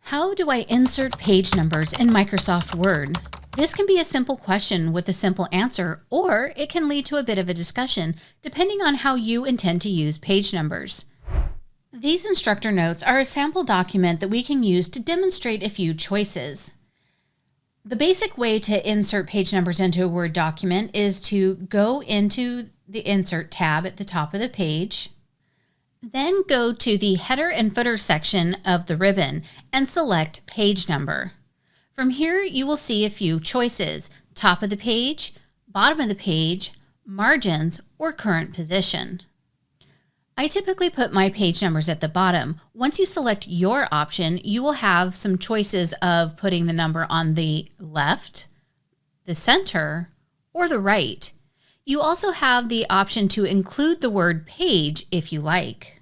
How do I insert page numbers in Microsoft Word? This can be a simple question with a simple answer, or it can lead to a bit of a discussion, depending on how you intend to use page numbers. These instructor notes are a sample document that we can use to demonstrate a few choices. The basic way to insert page numbers into a Word document is to go into the Insert tab at the top of the page, then go to the header and footer section of the ribbon and select page number. From here, you will see a few choices: top of the page, bottom of the page, margins, or current position. I typically put my page numbers at the bottom. Once you select your option, you will have some choices of putting the number on the left, the center, or the right. You also have the option to include the word page if you like.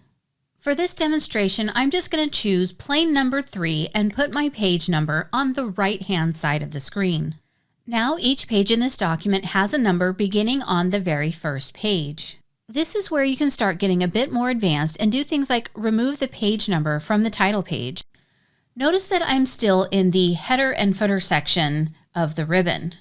For this demonstration, I'm just going to choose plain number 3 and put my page number on the right-hand side of the screen. Now each page in this document has a number beginning on the very first page. This is where you can start getting a bit more advanced and do things like remove the page number from the title page. Notice that I'm still in the header and footer section of the ribbon.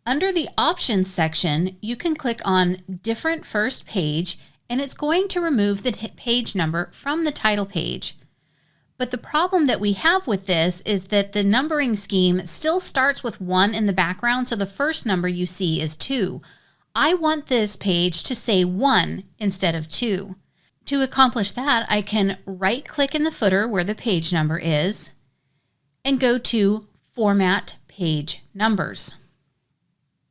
Under the Options section, you can click on Different First Page, and it's going to remove the page number from the title page. But the problem that we have with this is that the numbering scheme still starts with 1 in the background, so the first number you see is 2. I want this page to say 1 instead of 2. To accomplish that, I can right-click in the footer where the page number is and go to Format Page Numbers.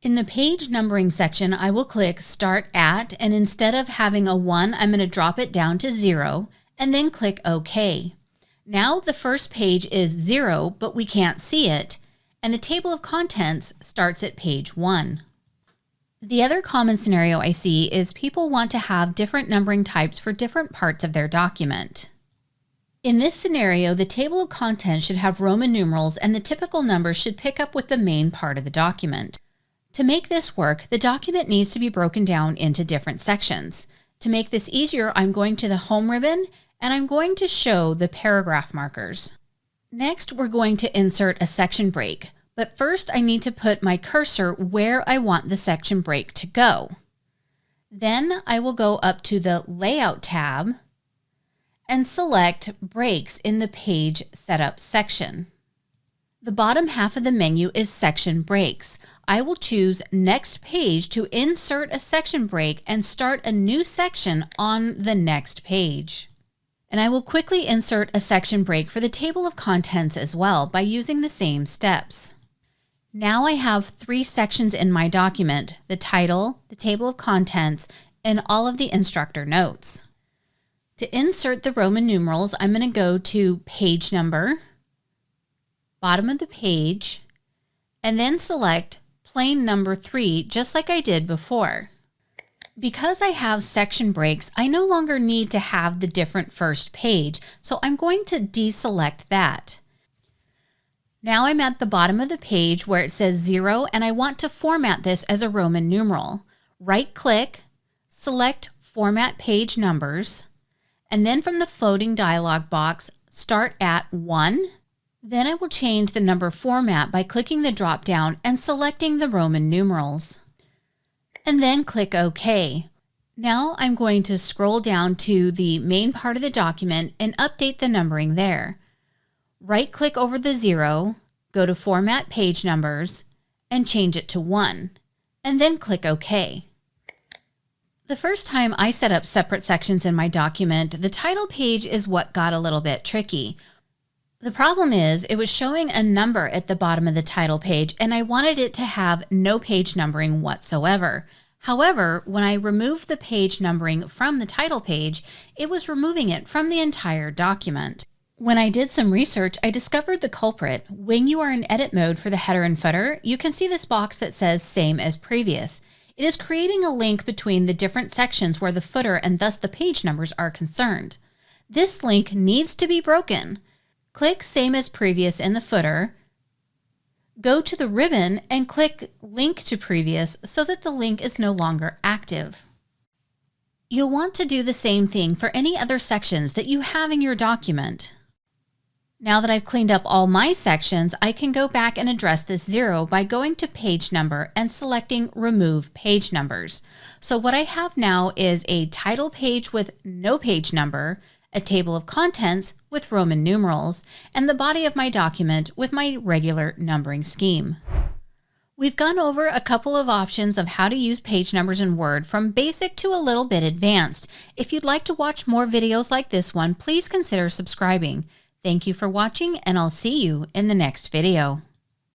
In the page numbering section, I will click Start At, and instead of having a 1, I'm going to drop it down to 0 and then click OK. Now the first page is 0, but we can't see it, and the table of contents starts at page 1. The other common scenario I see is people want to have different numbering types for different parts of their document. In this scenario, the table of contents should have Roman numerals, and the typical numbers should pick up with the main part of the document. To make this work, the document needs to be broken down into different sections. To make this easier, I'm going to the Home ribbon, and I'm going to show the paragraph markers. Next, we're going to insert a section break. But first, I need to put my cursor where I want the section break to go. Then I will go up to the Layout tab and select Breaks in the Page Setup section. The bottom half of the menu is Section Breaks. I will choose Next Page to insert a section break and start a new section on the next page. And I will quickly insert a section break for the table of contents as well by using the same steps. Now I have 3 sections in my document: the title, the table of contents, and all of the instructor notes. To insert the Roman numerals, I'm going to go to Page Number, bottom of the page, and then select plain number 3, just like I did before. Because I have section breaks, I no longer need to have the different first page, so I'm going to deselect that. Now I'm at the bottom of the page where it says 0, and I want to format this as a Roman numeral. Right-click, select Format Page Numbers, and then from the floating dialog box, start at 1. Then I will change the number format by clicking the drop-down and selecting the Roman numerals. And then click OK. Now I'm going to scroll down to the main part of the document and update the numbering there. Right-click over the 0, go to Format Page Numbers, and change it to 1, and then click OK. The first time I set up separate sections in my document, the title page is what got a little bit tricky. The problem is it was showing a number at the bottom of the title page, and I wanted it to have no page numbering whatsoever. However, when I removed the page numbering from the title page, it was removing it from the entire document. When I did some research, I discovered the culprit. When you are in edit mode for the header and footer, you can see this box that says Same as Previous. It is creating a link between the different sections where the footer and thus the page numbers are concerned. This link needs to be broken. Click Same as Previous in the footer, go to the ribbon and click Link to Previous so that the link is no longer active. You'll want to do the same thing for any other sections that you have in your document. Now that I've cleaned up all my sections, I can go back and address this 0 by going to page number and selecting remove page numbers. So what I have now is a title page with no page number, a table of contents with Roman numerals, and the body of my document with my regular numbering scheme. We've gone over a couple of options of how to use page numbers in Word, from basic to a little bit advanced. If you'd like to watch more videos like this one, please consider subscribing. Thank you for watching, and I'll see you in the next video.